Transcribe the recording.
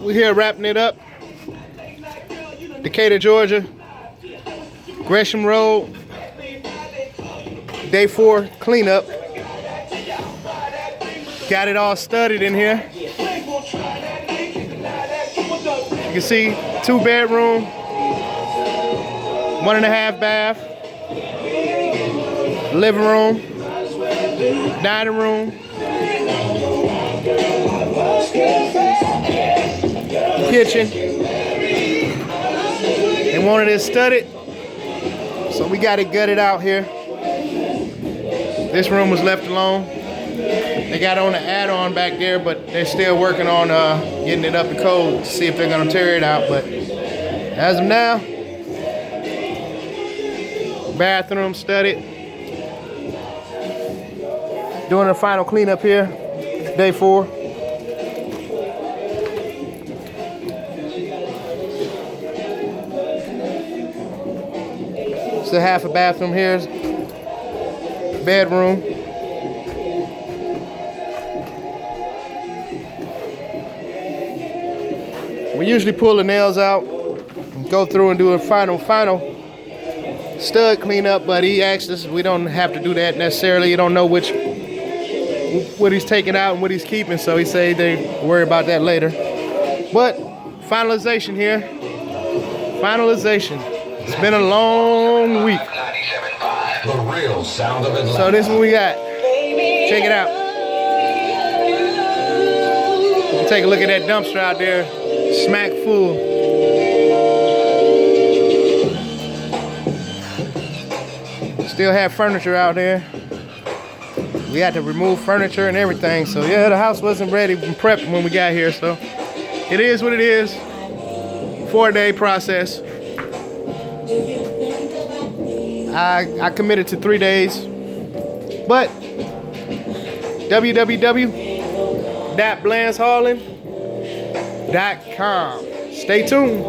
we're here wrapping it up. Decatur, Georgia. Gresham Road. Day 4 cleanup. Got it all studded in here. You can see 2-bedroom, 1.5 bath, living room, dining room, kitchen. They wanted it studded, so we got it gutted out here. This room was left alone. They got on the add-on back there, but they're still working on getting it up to code to see if they're gonna tear it out. But as of now, bathroom studded. Doing the final cleanup here, day 4. Still half a bathroom here, bedroom. We usually pull the nails out and go through and do a final stud cleanup, but he asked us we don't have to do that necessarily. You don't know what he's taking out and what he's keeping, so he said they worry about that later. But finalization here. Finalization. It's been a long week. The real sound of Atlanta. So this is what we got. Check it out. Take a look at that dumpster out there. Smack full. Still have furniture out there. We had to remove furniture and everything. So yeah, the house wasn't ready and prepped when we got here. So it is what it is. 4-day process. I committed to 3 days. But www.blanshauling.com. Stay tuned.